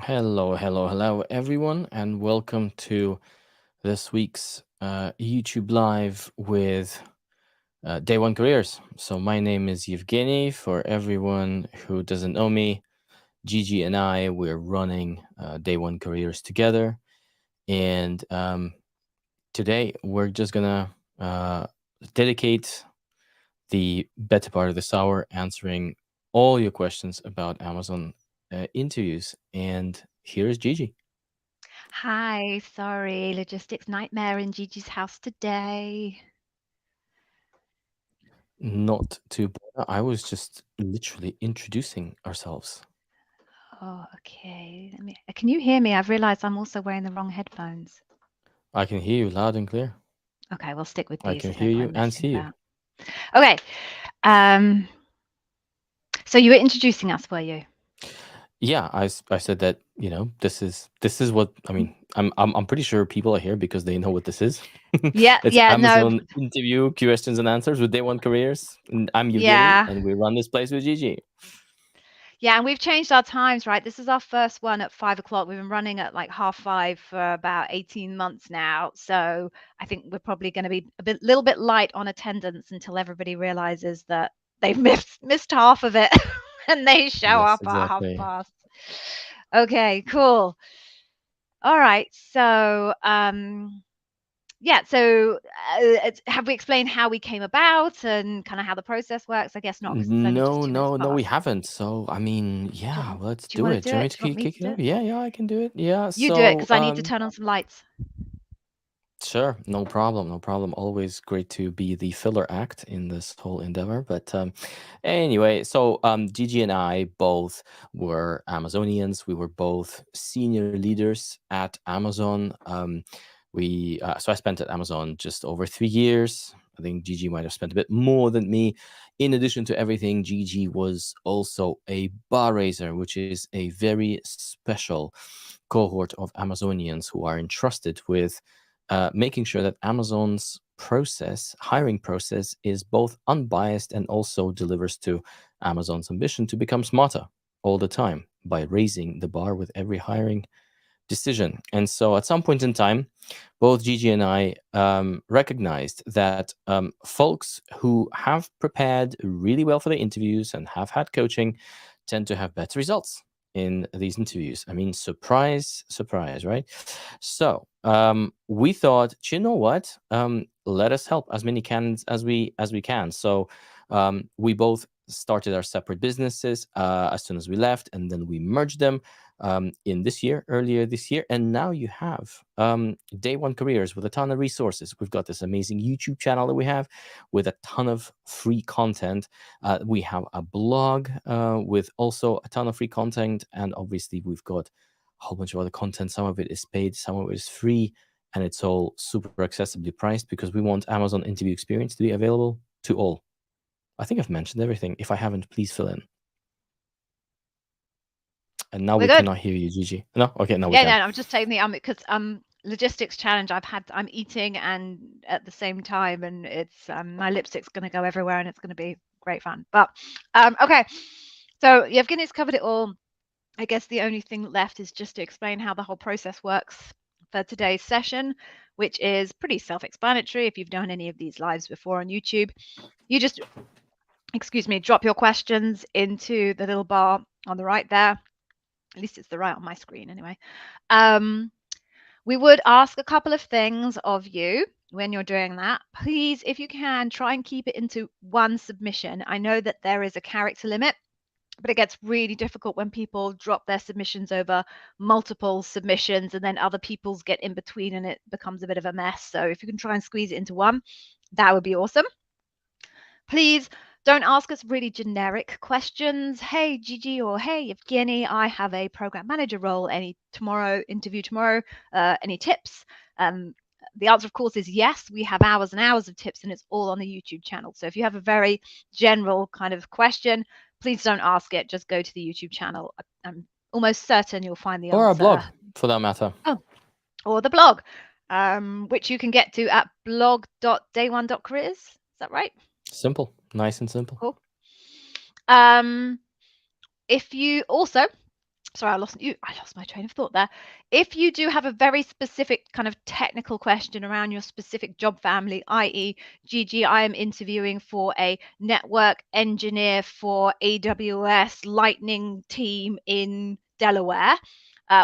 Hello, everyone, and welcome to this week's YouTube Live with Day One Careers. So, my name is Yevgeny. For everyone who doesn't know me, Gigi and I, we're running Day One Careers together. And today, we're just gonna dedicate the better part of this hour answering all your questions about Amazon interviews. And here's Gigi. Hi, sorry, logistics nightmare in Gigi's house today. Not to bother. I was just literally introducing ourselves. Oh, okay. Can you hear me? I've realized I'm also wearing the wrong headphones. I can hear you loud and clear. Okay, we'll stick with I these. can There's no hear you point and messing see you. about. Okay. Um, so you were introducing us, were you? Yeah, I said that, this is what I mean. I'm pretty sure people are here because they know what this is. Yeah, It's no, Amazon interview questions and answers with Day One Careers. And I'm Evgeny, yeah. and we run this place with Gigi. Yeah, and we've changed our times, right? This is our first one at 5 o'clock. We've been running at like 5:30 for about 18 months now. So I think we're probably going to be little bit light on attendance until everybody realizes that they've missed half of it and they show Yes, up at half exactly. past. Okay, cool. All right. So, yeah, so have we explained how we came about and kind of how the process works? I guess not, because it's only just No, 2 minutes no, no, we past. haven't. So, I mean, Do yeah, you, let's do you do want it. to Do do you want me it? to Do you want me kick to it do off? it? Yeah, I can do it. Yeah. You do it So, because I need to turn on some lights. sure, no problem, no problem. Always great to be the filler act in this whole endeavor. But anyway, so Gigi and I both were Amazonians. We were both senior leaders at Amazon. So I spent at Amazon just over 3 years. I think Gigi might have spent a bit more than me. In addition to everything, Gigi was also a bar raiser, which is a very special cohort of Amazonians who are entrusted with making sure that Amazon's hiring process, is both unbiased and also delivers to Amazon's ambition to become smarter all the time by raising the bar with every hiring decision. And so at some point in time, both Gigi and I recognized that folks who have prepared really well for the interviews and have had coaching tend to have better results in these interviews. I mean, surprise, surprise, right? So we thought, you know what? Let us help as many candidates as we can. So we both started our separate businesses as soon as we left, and then we merged them earlier this year, and now you have Day One Careers with a ton of resources. We've got this amazing YouTube channel that we have with a ton of free content. We have a blog with also a ton of free content, and obviously we've got a whole bunch of other content. Some of it is paid, some of it is free, and it's all super accessibly priced because we want Amazon interview experience to be available to all. I think I've mentioned everything. If I haven't, please fill in. And now We're we good. cannot hear you, Gigi. No? Okay, now we Yeah, can. no, I'm just taking the because logistics challenge. I'm eating and at the same time, and it's my lipstick's going to go everywhere, and it's going to be great fun. But okay, so Yevgeny's covered it all. I guess the only thing left is just to explain how the whole process works for today's session, which is pretty self-explanatory. If you've done any of these lives before on YouTube, you just, excuse me, drop your questions into the little bar on the right there. At least it's the right on my screen anyway. We would ask a couple of things of you when you're doing that. Please, if you can, try and keep it into one submission. I know that there is a character limit, but it gets really difficult when people drop their submissions over multiple submissions and then other people's get in between and it becomes a bit of a mess. So if you can try and squeeze it into one, that would be awesome. Please don't ask us really generic questions. Hey, Gigi, or hey, Evgeny, I have a program manager role. Interview tomorrow? Any tips? The answer, of course, is yes. We have hours and hours of tips, and it's all on the YouTube channel. So if you have a very general kind of question, please don't ask it. Just go to the YouTube channel. I'm almost certain you'll find the Or a blog, answer. for that matter. Oh, or the blog, which you can get to at blog.day1.careers. Is that right? Simple. Nice and simple. Cool. Um, if you also, sorry, I lost my train of thought there. If you do have a very specific kind of technical question around your specific job family, i.e., Gigi, I am interviewing for a network engineer for AWS Lightning team in Delaware.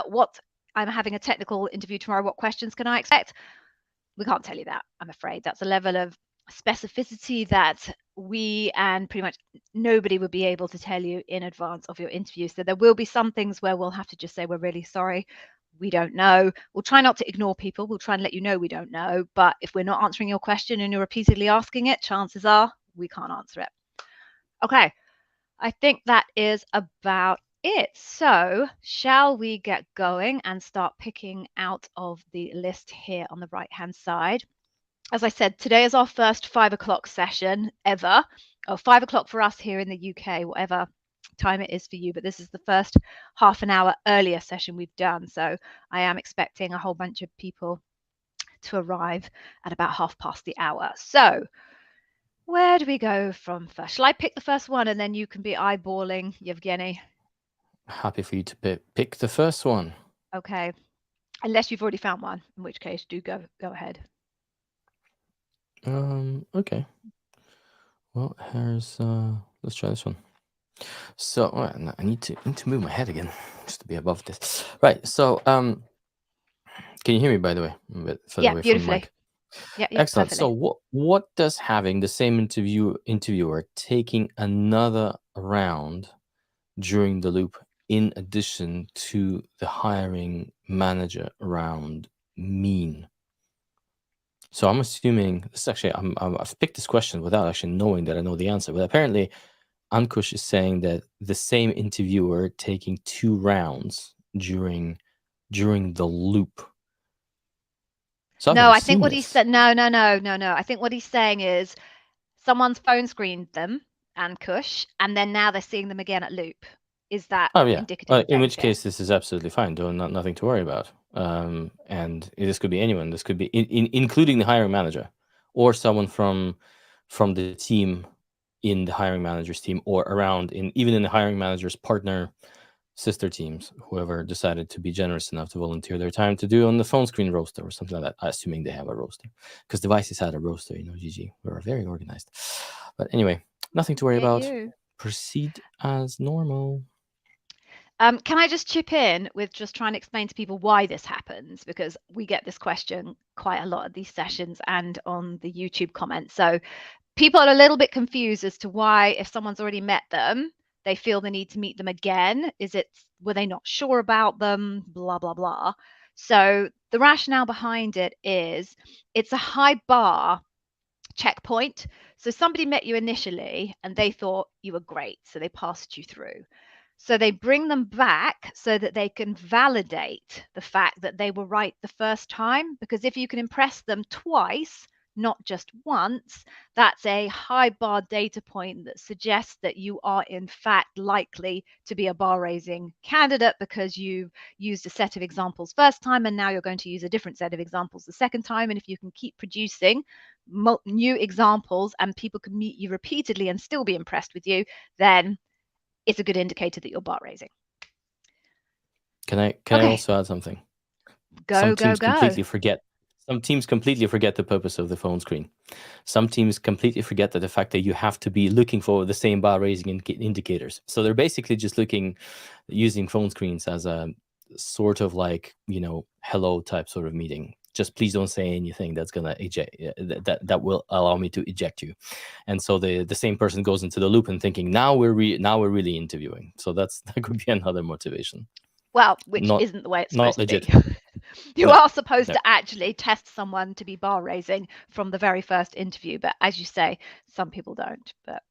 What I'm having a technical interview tomorrow. What questions can I expect? We can't tell you that, I'm afraid. That's a level of specificity that we and pretty much nobody would be able to tell you in advance of your interview. So there will be some things where we'll have to just say, we're really sorry. We don't know. We'll try not to ignore people. We'll try and let you know we don't know. But if we're not answering your question and you're repeatedly asking it, chances are we can't answer it. Okay. I think that is about it. So shall we get going and start picking out of the list here on the right-hand side? As I said, today is our first 5 o'clock session ever, or 5 o'clock for us here in the UK, whatever time it is for you, but this is the first half an hour earlier session we've done. So I am expecting a whole bunch of people to arrive at about 1:30. So where do we go from first? Shall I pick the first one and then you can be eyeballing Yevgeny? Happy for you to pick the first one. Okay. Unless you've already found one, in which case do go ahead. Okay. Well, here's let's try this one. So I need to move my head again just to be above this. Right. So can you hear me, by the way? I'm a bit further away from the Beautifully. mic. Yeah, Excellent. perfectly. So what does having the same interviewer taking another round during the loop in addition to the hiring manager round mean? So I'm assuming this is actually I've picked this question without actually knowing that I know the answer, but apparently Ankush is saying that the same interviewer taking 2 rounds during the loop. So I've No, never I think seen what he this. said, no. I think what he's saying is someone's phone screened them and Kush, and then now they're seeing them again at loop. Is that Oh yeah. indicative of In which anything? case, this is absolutely fine. Nothing to worry about. And this could be anyone. This could be including the hiring manager, or someone from the team in the hiring manager's team, or around even in the hiring manager's partner sister teams. Whoever decided to be generous enough to volunteer their time to do on the phone screen roaster or something like that. Assuming they have a roaster, because devices had a roaster. GG. We're very organized. But anyway, nothing to worry Look at about. you. Proceed as normal. Can I just chip in with just trying to explain to people why this happens? Because we get this question quite a lot at these sessions and on the YouTube comments. So people are a little bit confused as to why, if someone's already met them, they feel the need to meet them again. Were they not sure about them? Blah, blah, blah. So the rationale behind it is it's a high bar checkpoint. So somebody met you initially and they thought you were great. So they passed you through. So they bring them back so that they can validate the fact that they were right the first time. Because if you can impress them twice, not just once, that's a high bar data point that suggests that you are in fact likely to be a bar raising candidate because you've used a set of examples first time and now you're going to use a different set of examples the second time. And if you can keep producing new examples and people can meet you repeatedly and still be impressed with you, then it's a good indicator that you're bar raising. Can I also add something? Go. Some teams completely forget the purpose of the phone screen. Some teams completely forget that the fact that you have to be looking for the same bar raising indicators. So they're basically just using phone screens as a sort of like, hello type sort of meeting. Just please don't say anything that's gonna eject that will allow me to eject you. And so the same person goes into the loop and thinking now we're really interviewing. So that could be another motivation. Well, which Not isn't the way it's not supposed to be. legit. You No, are supposed no. to actually test someone to be bar raising from the very first interview. But as you say, some people don't. But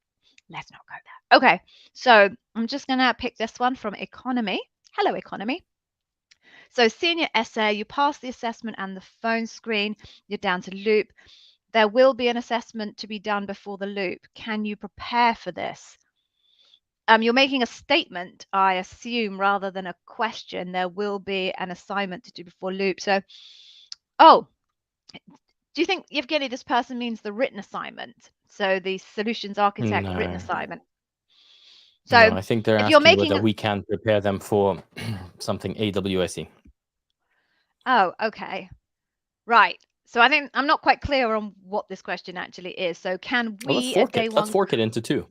let's not go there. Okay, so I'm just going to pick this one from Economy. Hello, Economy. So senior essay, you pass the assessment and the phone screen. You're down to loop. There will be an assessment to be done before the loop. Can you prepare for this? You're making a statement, I assume, rather than a question. There will be an assignment to do before loop. So, do you think, Yevgeny, this person means the written assignment? So the solutions architect written No. assignment. No, So I think they're if you're asking making whether a, we can prepare them for something AWSy. oh, okay. Right. So I think I'm not quite clear on what this question actually is. So can Well, let's we at fork day it. Let's one, fork it into two.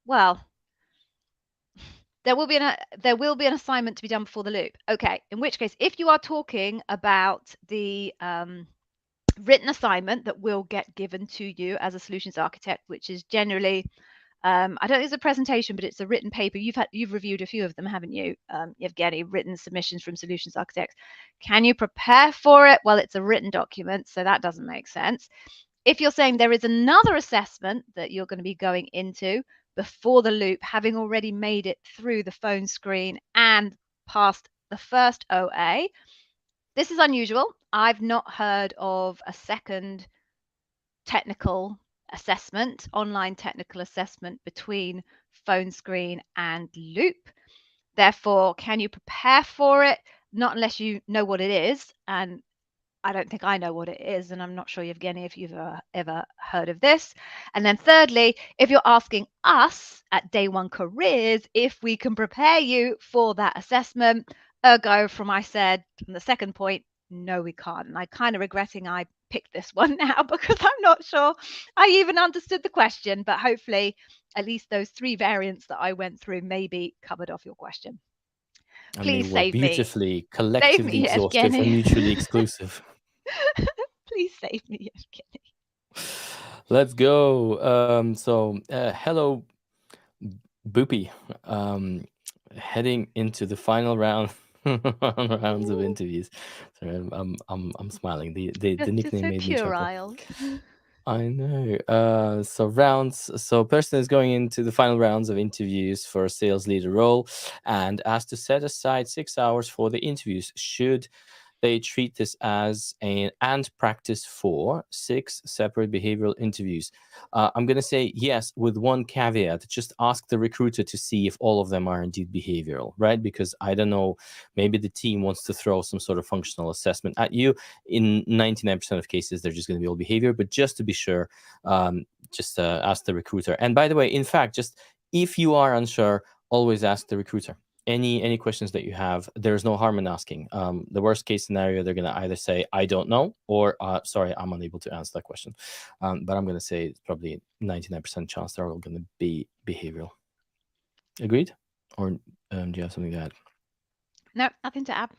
well, there will be an assignment to be done before the loop. Okay. In which case, if you are talking about the written assignment that will get given to you as a solutions architect, which is generally I don't think it's a presentation, but it's a written paper. You've reviewed a few of them, haven't you, Evgeny? Written submissions from solutions architects. Can you prepare for it? Well, it's a written document, so that doesn't make sense. If you're saying there is another assessment that you're going to be going into before the loop, having already made it through the phone screen and passed the first OA, this is unusual. I've not heard of a second technical assessment, online technical assessment between phone screen and loop. Therefore, can you prepare for it? Not unless you know what it is. And I don't think I know what it is. And I'm not sure, Evgeny, if you've ever heard of this. And then thirdly, if you're asking us at Day One Careers if we can prepare you for that assessment, ergo from I said from the second point, no, we can't. And I'm kind of regretting I picked this one now because I'm not sure I even understood the question, but hopefully at least those three variants that I went through maybe covered off your question. And they Please were save me. beautifully, Save collectively me, exhaustive and Evgeny. mutually exclusive. Please save me, Evgeny. Let's go. Hello, Boopy. Heading into the final rounds of interviews. Sorry, I'm smiling. The Just nickname so made me chuckle. puerile. I know. So person is going into the final rounds of interviews for a sales leader role, and asked to set aside 6 hours for the interviews. Should they treat this as an and practice for six separate behavioral interviews? I'm going to say yes, with one caveat. Just ask the recruiter to see if all of them are indeed behavioral, right? Because I don't know, maybe the team wants to throw some sort of functional assessment at you. In 99% of cases, they're just going to be all behavior. But just to be sure, just ask the recruiter. And by the way, in fact, just if you are unsure, always ask the recruiter any questions that you have. There's no harm in asking. The worst case scenario, they're going to either say I don't know or sorry, I'm unable to answer that question. But I'm going to say it's probably 99% chance they're all going to be behavioral. Agreed? Or do you have something to add? No, nothing to add.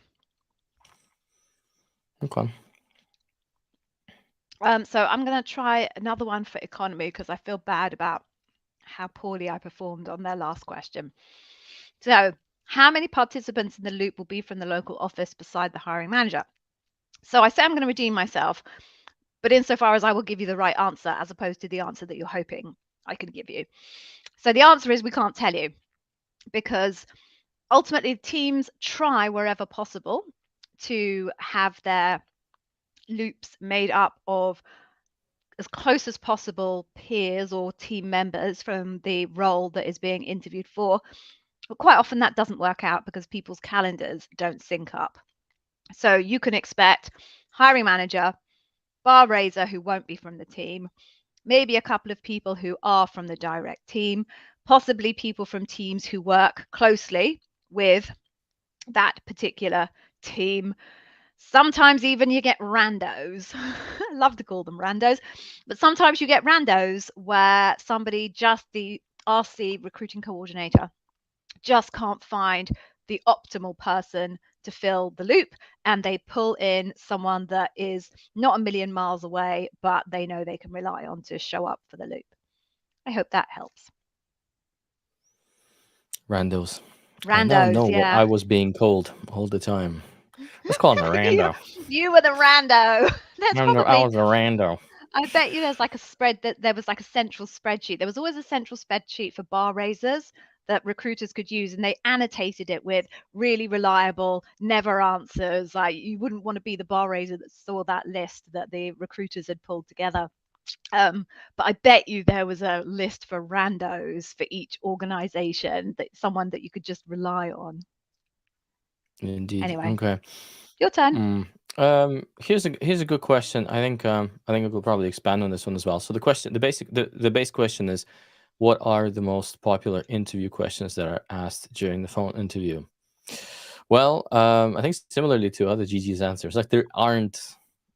Okay. So I'm going to try another one for economy because I feel bad about how poorly I performed on their last question. So, how many participants in the loop will be from the local office beside the hiring manager? So I say I'm going to redeem myself, but insofar as I will give you the right answer as opposed to the answer that you're hoping I can give you. So the answer is we can't tell you because ultimately teams try wherever possible to have their loops made up of as close as possible peers or team members from the role that is being interviewed for. But quite often that doesn't work out because people's calendars don't sync up. So you can expect hiring manager, bar raiser who won't be from the team, maybe a couple of people who are from the direct team, possibly people from teams who work closely with that particular team. Sometimes even you get randos. I love to call them randos, but sometimes you get randos where somebody just the RC recruiting coordinator just can't find the optimal person to fill the loop and they pull in someone that is not a million miles away, but they know they can rely on to show up for the loop. I hope that helps. Randos. I now Randos, know what yeah. I was being told all the time. Let's call him a you, rando. you were the rando. That's I probably was a rando. I bet you there's like a spread that there was like a central spreadsheet. There was always a central spreadsheet for bar raisers that recruiters could use, and they annotated it with really reliable, never answers. Like you wouldn't want to be the bar raiser that saw that list that the recruiters had pulled together. But I bet you there was a list for randos for each organization, that someone that you could just rely on. Indeed. Anyway, Okay. your turn. Here's a good question. I think I will probably expand on this one as well. So the base question is, What are the most popular interview questions that are asked during the phone interview? Well, I think similarly to other GG's answers, like there aren't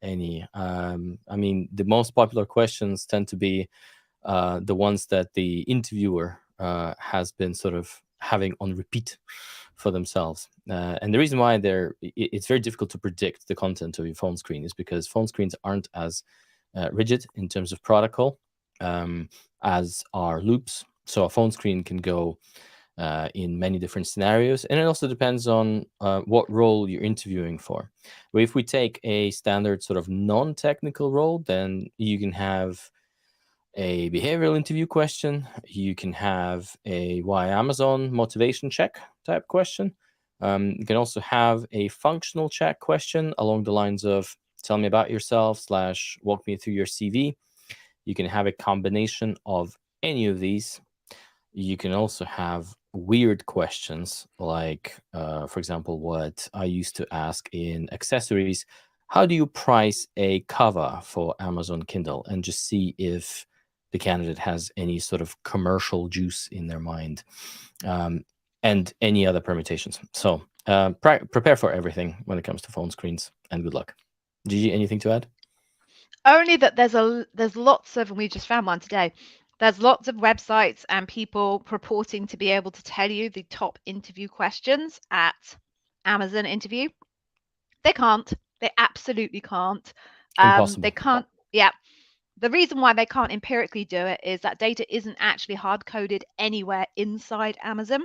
any. I mean, the most popular questions tend to be the ones that the interviewer has been sort of having on repeat for themselves. And the reason why it's very difficult to predict the content of your phone screen is because phone screens aren't as rigid in terms of protocol um, as are loops. So a phone screen can go in many different scenarios, and it also depends on what role you're interviewing for. But if we take a standard sort of non-technical role, then you can have a behavioral interview question. You can have a why Amazon motivation check type question. You can also have a functional check question along the lines of tell me about yourself slash walk me through your CV. You can have a combination of any of these. You can also have weird questions like, for example, what I used to ask in accessories. How do you price a cover for Amazon Kindle? And just see if the candidate has any sort of commercial juice in their mind, um, and any other permutations. So prepare for everything when it comes to phone screens, and good luck. Gigi, anything to add? Only that there's lots of, and we just found one today. There's lots of websites and people purporting to be able to tell you the top interview questions at Amazon interview. They can't. They absolutely can't. They Impossible. can't. Yeah. The reason why they can't empirically do it is that data isn't actually hard coded anywhere inside Amazon.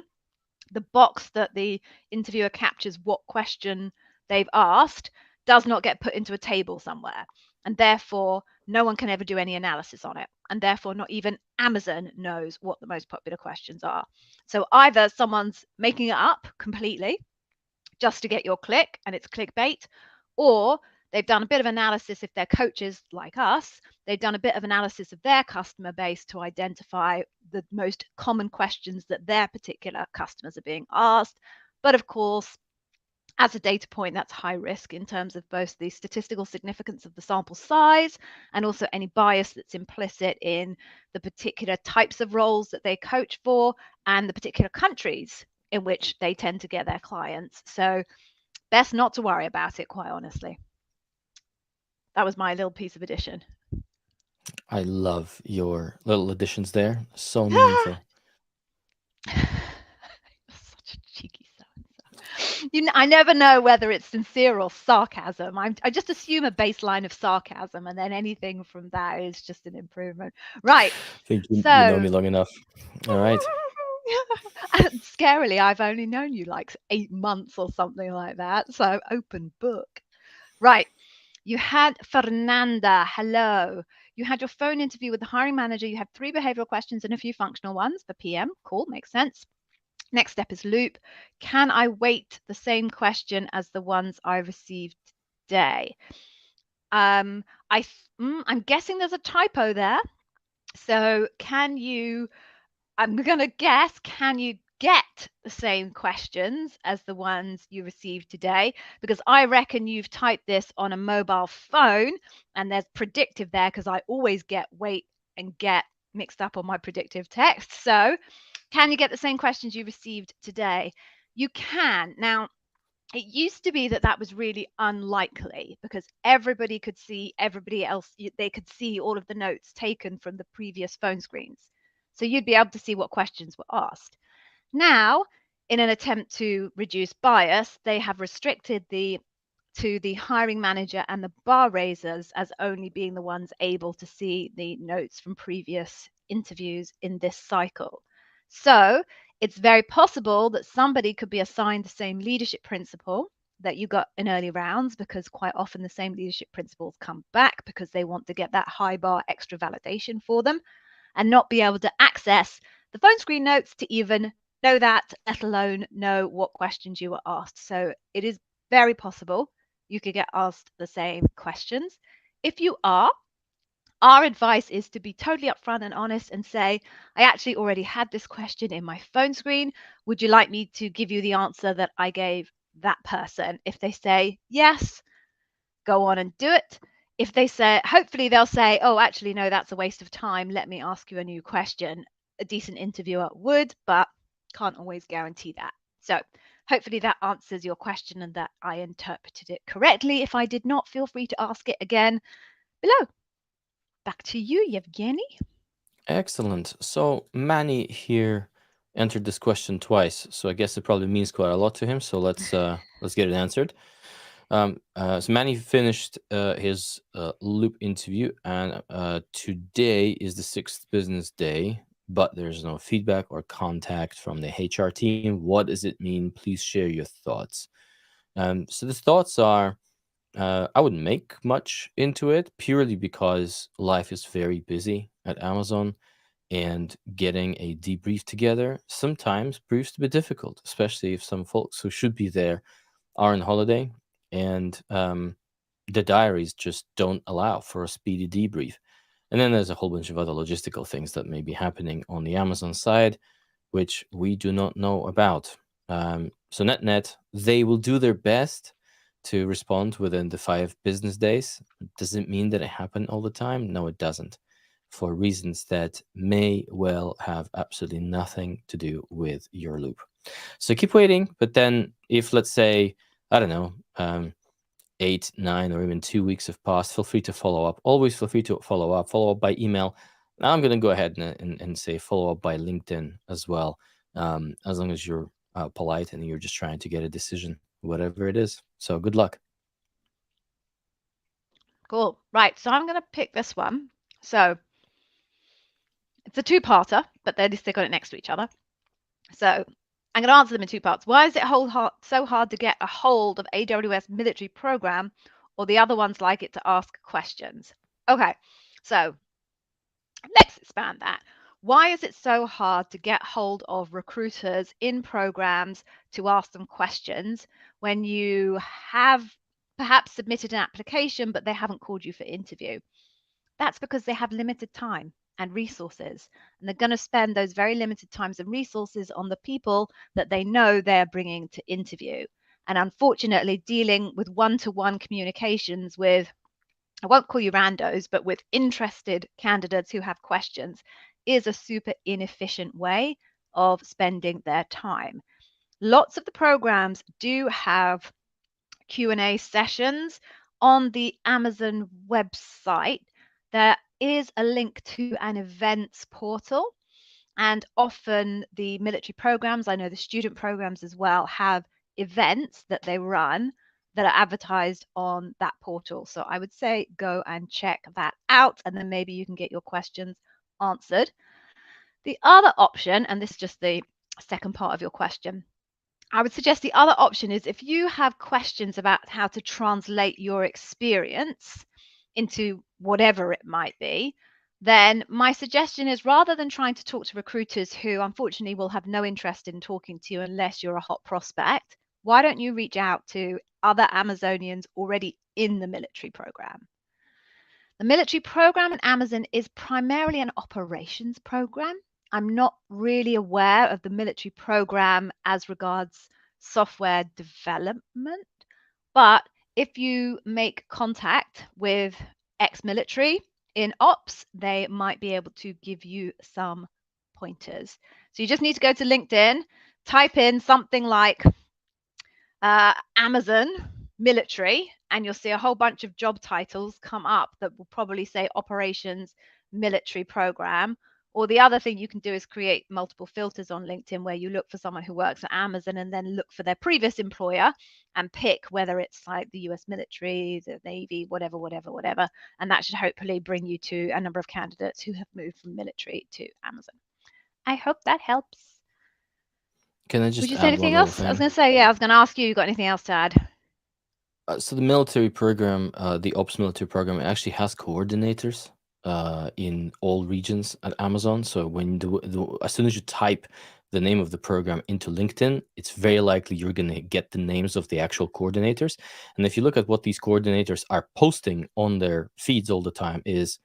The box that the interviewer captures what question they've asked does not get put into a table somewhere. And therefore, no one can ever do any analysis on it. And therefore, not even Amazon knows what the most popular questions are. So either someone's making it up completely just to get your click and it's clickbait, or they've done a bit of analysis if they're coaches like us. They've done a bit of analysis of their customer base to identify the most common questions that their particular customers are being asked. But of course, as a data point, that's high risk in terms of both the statistical significance of the sample size and also any bias that's implicit in the particular types of roles that they coach for and the particular countries in which they tend to get their clients. So best not to worry about it, quite honestly. That was my little piece of addition. I love your little additions there. So meaningful. Such a cheeky so-and-so. I never know whether it's sincere or sarcasm. I just assume a baseline of sarcasm, and then anything from that is just an improvement. Right. I think you know So, me long enough. All right. scarily, I've only known you like 8 months or something like that. So, open book. Right. You had Fernanda. Hello. You had your phone interview with the hiring manager. You had 3 behavioral questions and a few functional ones for PM. Cool. Makes sense. Next step is loop. Can I weight the same question as the ones I received today? I'm guessing there's a typo there. So I'm going to guess, can you get the same questions as the ones you received today? Because I reckon you've typed this on a mobile phone and there's predictive there because I always get wait and get mixed up on my predictive text. So can you get the same questions you received today? You can. Now, it used to be that that was really unlikely because everybody could see everybody else. They could see all of the notes taken from the previous phone screens. So you'd be able to see what questions were asked. Now, in an attempt to reduce bias, they have restricted to the hiring manager and the bar raisers as only being the ones able to see the notes from previous interviews in this cycle. So it's very possible that somebody could be assigned the same leadership principle that you got in early rounds, because quite often the same leadership principles come back because they want to get that high bar extra validation for them, and not be able to access the phone screen notes to even know that, let alone know what questions you were asked. So it is very possible you could get asked the same questions. If you are, our advice is to be totally upfront and honest and say, I actually already had this question in my phone screen. Would you like me to give you the answer that I gave that person? If they say yes, go on and do it. If they say, hopefully they'll say, oh, actually, no, that's a waste of time. Let me ask you a new question. a decent interviewer would, but can't always guarantee that. So hopefully that answers your question and that I interpreted it correctly. If I did not, feel free to ask it again below. Back to you, Yevgeny. Excellent. So Manny here entered this question twice, so I guess it probably means quite a lot to him. So let's get it answered. So Manny finished his loop interview, and today is the sixth business day, but there's no feedback or contact from the HR team. What does it mean? Please share your thoughts. So the thoughts are, I wouldn't make much into it purely because life is very busy at Amazon, and getting a debrief together sometimes proves to be difficult, especially if some folks who should be there are on holiday, and the diaries just don't allow for a speedy debrief. And then there's a whole bunch of other logistical things that may be happening on the Amazon side, which we do not know about. So, net, they will do their best to respond within the 5 business days. Does it mean that it happened all the time? No, it doesn't, for reasons that may well have absolutely nothing to do with your loop. So keep waiting, but then if, let's say, I don't know, 8, 9, or even 2 weeks have passed, feel free to follow up. Always feel free to follow up by email. Now I'm going to go ahead and say follow up by LinkedIn as well, as long as you're polite and you're just trying to get a decision, whatever it is. So good luck. Cool. Right. So I'm going to pick this one. So it's a two-parter, but at least they got it next to each other. So I'm going to answer them in two parts. Why is it so hard to get a hold of AWS military program, or the other ones like it, to ask questions? Okay. So let's expand that. Why is it so hard to get hold of recruiters in programs to ask them questions when you have perhaps submitted an application, but they haven't called you for interview? That's because they have limited time and resources, and they're going to spend those very limited times and resources on the people that they know they're bringing to interview. And unfortunately, dealing with one-to-one communications with, I won't call you randos, but with interested candidates who have questions, is a super inefficient way of spending their time. Lots of the programs do have Q&A sessions on the Amazon website. There is a link to an events portal, and often the military programs, I know the student programs as well, have events that they run that are advertised on that portal. So I would say go and check that out, and then maybe you can get your questions answered. The other option, and this is just the second part of your question, I would suggest the other option is, if you have questions about how to translate your experience into whatever it might be, then my suggestion is, rather than trying to talk to recruiters who unfortunately will have no interest in talking to you unless you're a hot prospect, why don't you reach out to other Amazonians already in the military program? The military program at Amazon is primarily an operations program. I'm not really aware of the military program as regards software development, but if you make contact with ex-military in ops, they might be able to give you some pointers. So you just need to go to LinkedIn, type in something like Amazon military, and you'll see a whole bunch of job titles come up that will probably say operations military program. Or the other thing you can do is create multiple filters on LinkedIn where you look for someone who works at Amazon and then look for their previous employer and pick whether it's like the US military, the Navy, whatever. And that should hopefully bring you to a number of candidates who have moved from military to Amazon. I hope that helps. Can I Would just you say add one anything little else? I was thing? going to say, yeah, I was going to ask you got anything else to add? So the military program, the ops military program, actually has coordinators in all regions at Amazon. So when as soon as you type the name of the program into LinkedIn, it's very likely you're going to get the names of the actual coordinators. And if you look at what these coordinators are posting on their feeds all the time, is,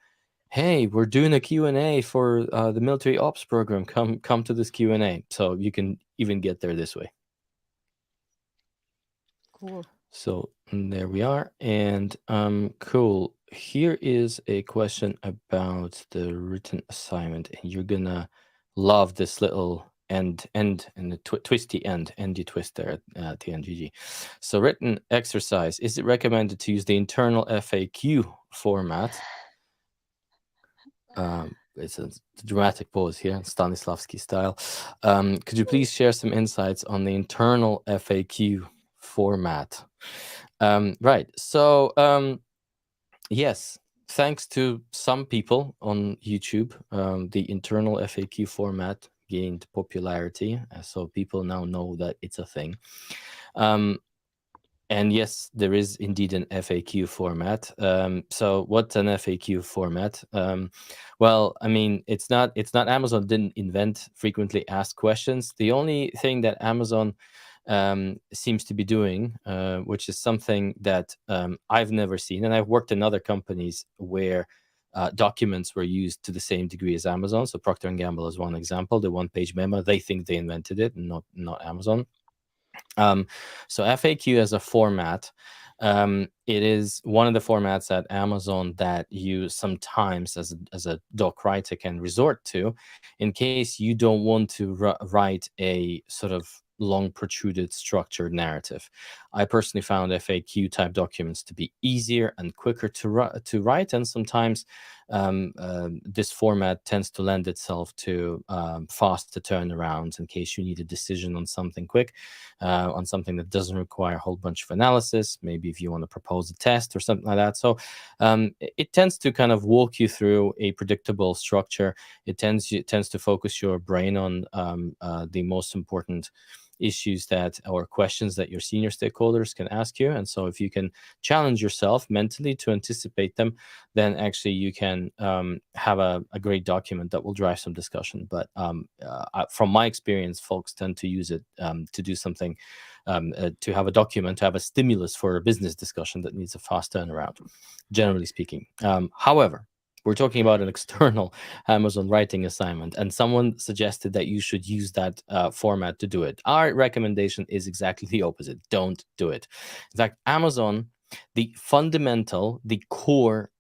hey, we're doing a Q&A for the military ops program. Come to this Q&A. So you can even get there this way. Cool. So there we are. And cool. Here is a question about the written assignment, and you're gonna love this little end and the twisty end you twist there at the end, GG. So written exercise, is it recommended to use the internal FAQ format? It's a dramatic pause here, Stanislavski style. Could you please share some insights on the internal FAQ format? Right. So yes, thanks to some people on YouTube, the internal FAQ format gained popularity, so people now know that it's a thing. And yes, there is indeed an FAQ format. So what's an FAQ format? Well, I mean, it's not Amazon didn't invent frequently asked questions. The only thing that Amazon seems to be doing, which is something that I've never seen, and I've worked in other companies where documents were used to the same degree as Amazon. So Procter and Gamble is one example. The one-page memo, they think they invented it, not Amazon. So FAQ as a format, it is one of the formats at Amazon that you sometimes, as a doc writer, can resort to in case you don't want to write a sort of long, protruded, structured narrative. I personally found FAQ type documents to be easier and quicker to write, and sometimes this format tends to lend itself to faster turnarounds in case you need a decision on something quick, on something that doesn't require a whole bunch of analysis. Maybe if you want to propose a test or something like that. So it tends to kind of walk you through a predictable structure. It tends to focus your brain on the most important issues that or questions that your senior stakeholders can ask you. And so if you can challenge yourself mentally to anticipate them, then actually you can have a great document that will drive some discussion. But from my experience, folks tend to use it to do something, to have a document, to have a stimulus for a business discussion that needs a fast turnaround, generally speaking. However, we're talking about an external Amazon writing assignment, and someone suggested that you should use that format to do it. Our recommendation is exactly the opposite. Don't do it. In fact, Amazon, the fundamental, the core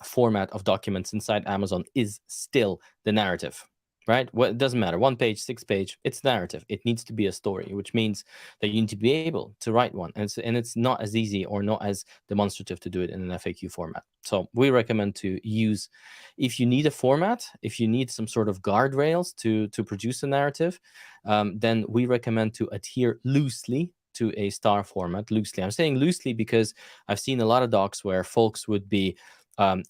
format of documents inside Amazon is still the narrative. Right? Well, it doesn't matter. 1 page, 6 page, it's narrative. It needs to be a story, which means that you need to be able to write one. And it's not as easy or not as demonstrative to do it in an FAQ format. So we recommend to use, if you need a format, if you need some sort of guardrails to produce a narrative, then we recommend to adhere loosely to a star format. Loosely, I'm saying loosely because I've seen a lot of docs where folks would be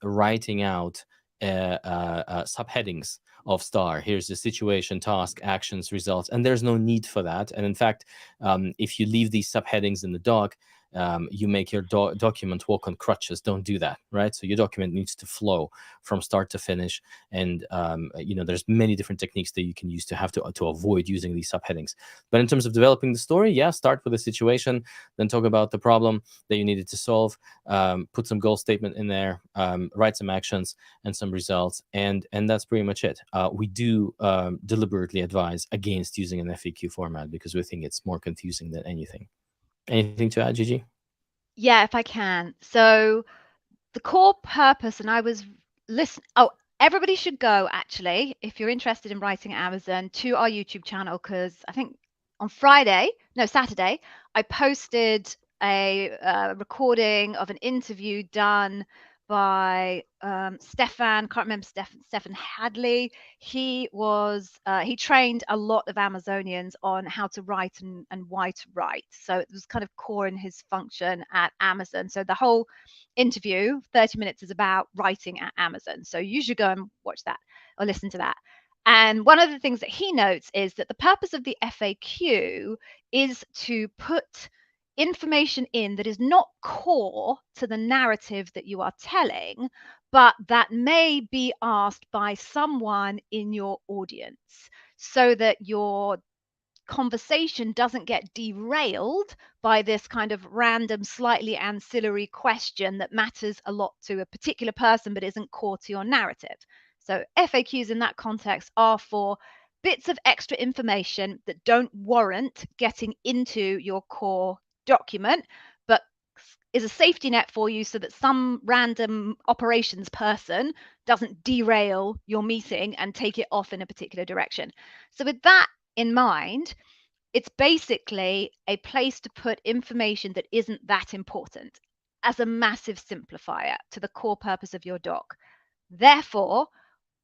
writing out subheadings of star. Here's the situation, task, actions, results, and there's no need for that. And in fact, if you leave these subheadings in the doc, you make your document walk on crutches. Don't do that, right? So your document needs to flow from start to finish. And there's many different techniques that you can use to avoid using these subheadings. But in terms of developing the story, yeah, start with a situation, then talk about the problem that you needed to solve, put some goal statement in there, write some actions and some results, and that's pretty much it. We do deliberately advise against using an FAQ format because we think it's more confusing than anything. Anything to add, Gigi? Yeah, if I can. So the core purpose, and I was listening. Oh, everybody should go actually, if you're interested in writing at Amazon, to our YouTube channel, because I think on Saturday, I posted a recording of an interview done by Stefan, can't remember Stefan Hadley. He trained a lot of Amazonians on how to write and why to write. So it was kind of core in his function at Amazon. So the whole interview, 30 minutes, is about writing at Amazon. So you should go and watch that or listen to that. And one of the things that he notes is that the purpose of the FAQ is to put information in that is not core to the narrative that you are telling, but that may be asked by someone in your audience, so that your conversation doesn't get derailed by this kind of random, slightly ancillary question that matters a lot to a particular person but isn't core to your narrative. So FAQs in that context are for bits of extra information that don't warrant getting into your core document, but is a safety net for you so that some random operations person doesn't derail your meeting and take it off in a particular direction. So with that in mind, it's basically a place to put information that isn't that important as a massive simplifier to the core purpose of your doc. Therefore,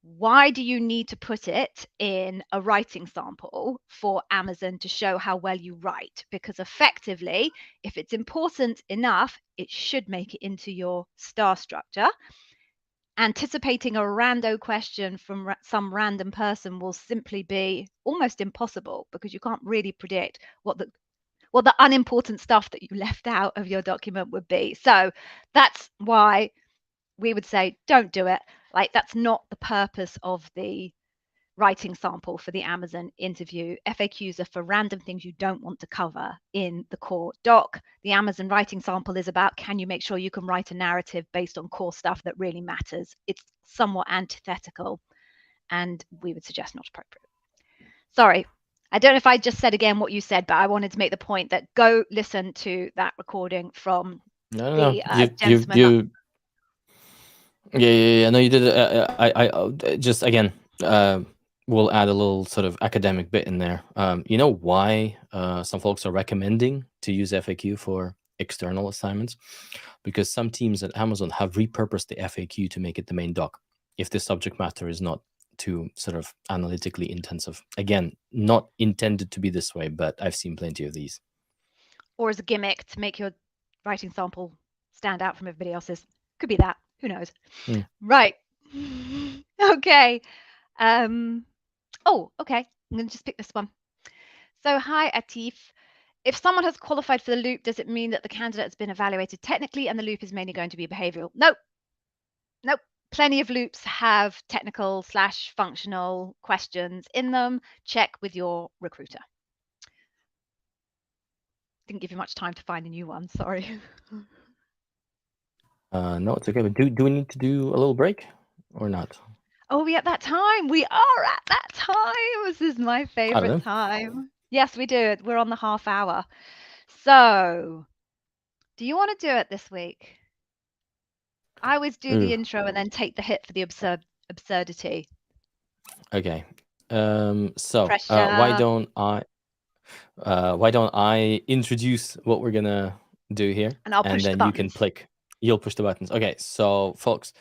why do you need to put it in a writing sample for Amazon to show how well you write? Because effectively, if it's important enough, it should make it into your star structure. Anticipating a rando question from some random person will simply be almost impossible because you can't really predict what the unimportant stuff that you left out of your document would be. So that's why we would say don't do it. Like, that's not the purpose of the writing sample for the Amazon interview. FAQs are for random things you don't want to cover in the core doc. The Amazon writing sample is about, can you make sure you can write a narrative based on core stuff that really matters? It's somewhat antithetical, and we would suggest not appropriate. Sorry, I don't know if I just said again what you said, but I wanted to make the point that go listen to that recording from No. gentleman. Yeah. No, you did. I just again, we'll add a little sort of academic bit in there. You know why some folks are recommending to use FAQ for external assignments? Because some teams at Amazon have repurposed the FAQ to make it the main doc if the subject matter is not too sort of analytically intensive. Again, not intended to be this way, but I've seen plenty of these. Or as a gimmick to make your writing sample stand out from everybody else's. Could be that. Who knows? Right. Okay. Okay. I'm going to just pick this one. So, hi, Atif. If someone has qualified for the loop, does it mean that the candidate has been evaluated technically and the loop is mainly going to be behavioral? Nope. Plenty of loops have technical/functional questions in them. Check with your recruiter. Didn't give you much time to find a new one. Sorry. No, it's okay. But do we need to do a little break or not? Oh, we at that time. We are at that time. This is my favorite time. Yes, we do. We're on the half hour. So, do you want to do it this week? I always do the intro and then take the hit for the absurdity. Okay. So why don't I introduce what we're gonna do here, and I'll push then the you can click. You'll push the buttons. Okay. So, folks,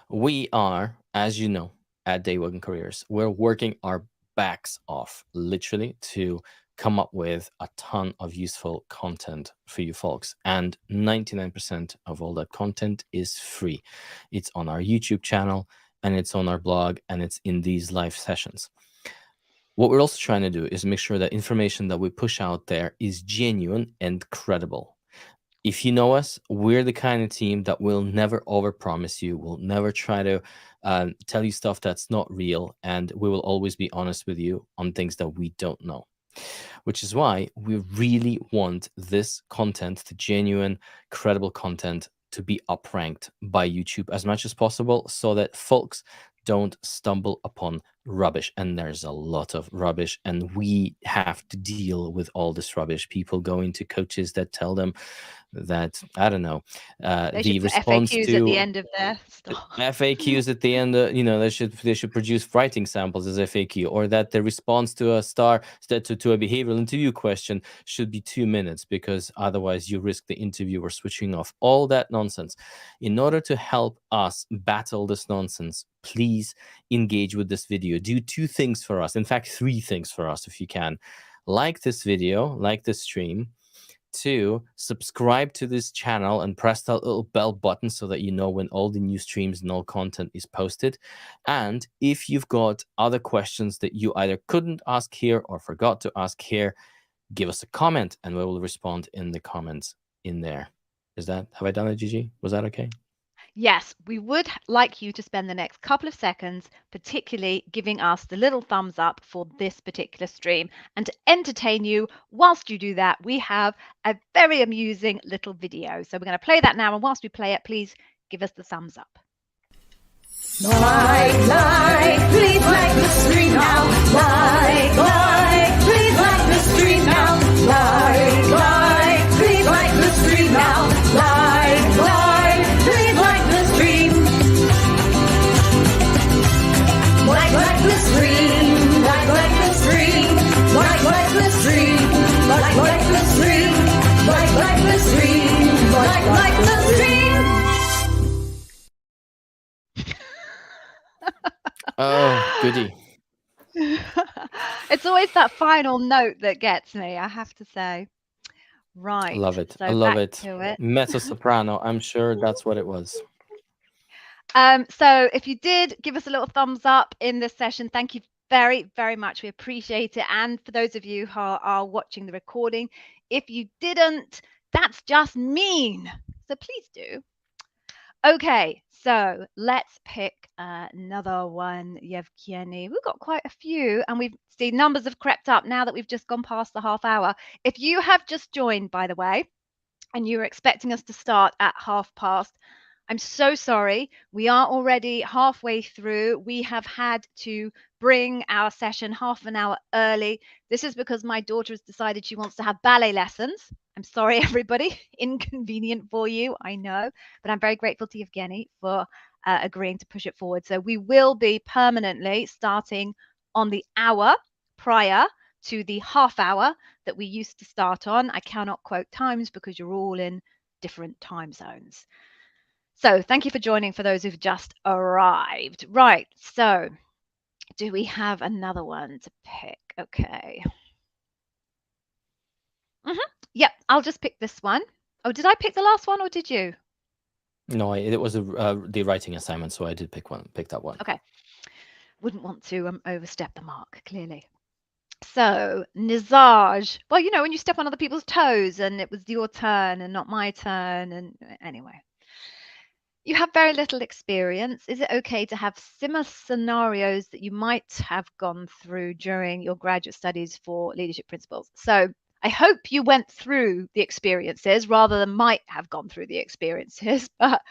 we are, as you know, at Daywalking Careers, we're working our backs off, literally, to come up with a ton of useful content for you folks. And 99% of all that content is free. It's on our YouTube channel, and it's on our blog, and it's in these live sessions. What we're also trying to do is make sure that information that we push out there is genuine and credible. If you know us, we're the kind of team that will never overpromise you. We'll never try to tell you stuff that's not real, and we will always be honest with you on things that we don't know. Which is why we really want this content, the genuine, credible content, to be upranked by YouTube as much as possible, so that folks don't stumble upon rubbish. And there's a lot of rubbish, and we have to deal with all this rubbish. People going to coaches that tell them that, I don't know, the response FAQs to at the end of their stuff. FAQs at the end, they should produce writing samples as FAQ, or that the response to a behavioral interview question should be 2 minutes, because otherwise you risk the interviewer switching off. All that nonsense. In order to help us battle this nonsense, please engage with this video. Do 2 things for us. In fact, 3 things for us if you can. Like this video, like this stream. 2, subscribe to this channel and press that little bell button so that you know when all the new streams and all content is posted. And if you've got other questions that you either couldn't ask here or forgot to ask here, give us a comment and we will respond in the comments in there. Have I done it, Gigi? Was that okay? Yes, we would like you to spend the next couple of seconds particularly giving us the little thumbs up for this particular stream. And to entertain you whilst you do that, we have a very amusing little video. So we're going to play that now. And whilst we play it, please give us the thumbs up. Please like the stream now. Please like the stream now. Please like the stream now. Goody. It's always that final note that gets me, I have to say. Right. Love it. I So love back it. to it. Mezzo soprano. I'm sure that's what it was. So if you did give us a little thumbs up in this session, thank you very, very much. We appreciate it. And for those of you who are watching the recording, if you didn't, that's just mean. So please do. Okay, so let's pick another one, Yevgeny. We've got quite a few, and we've seen numbers have crept up now that we've just gone past the half hour. If you have just joined, by the way, and you were expecting us to start at past, I'm so sorry. We are already halfway through. We have had to bring our session half an hour early. This is because my daughter has decided she wants to have ballet lessons. I'm sorry, everybody. Inconvenient for you, I know. But I'm very grateful to Evgeny for agreeing to push it forward. So we will be permanently starting on the hour prior to the half hour that we used to start on. I cannot quote times because you're all in different time zones. So thank you for joining for those who've just arrived. Right, so do we have another one to pick? Okay. Yep, I'll just pick this one. Oh, did I pick the last one or did you? No, it was the writing assignment, so I did pick that one. Okay. Wouldn't want to overstep the mark, clearly. So, Nizaj. Well, you know, when you step on other people's toes and it was your turn and not my turn. And anyway, you have very little experience. Is it okay to have similar scenarios that you might have gone through during your graduate studies for leadership principles? So, I hope you went through the experiences rather than might have gone through the experiences. But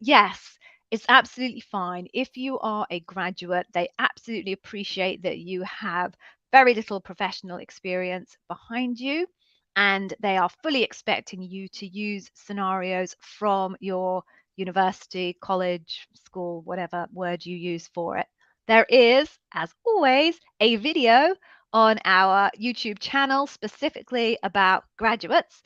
yes, it's absolutely fine. If you are a graduate, they absolutely appreciate that you have very little professional experience behind you, and they are fully expecting you to use scenarios from your university, college, school, whatever word you use for it. There is, as always, a video on our YouTube channel specifically about graduates.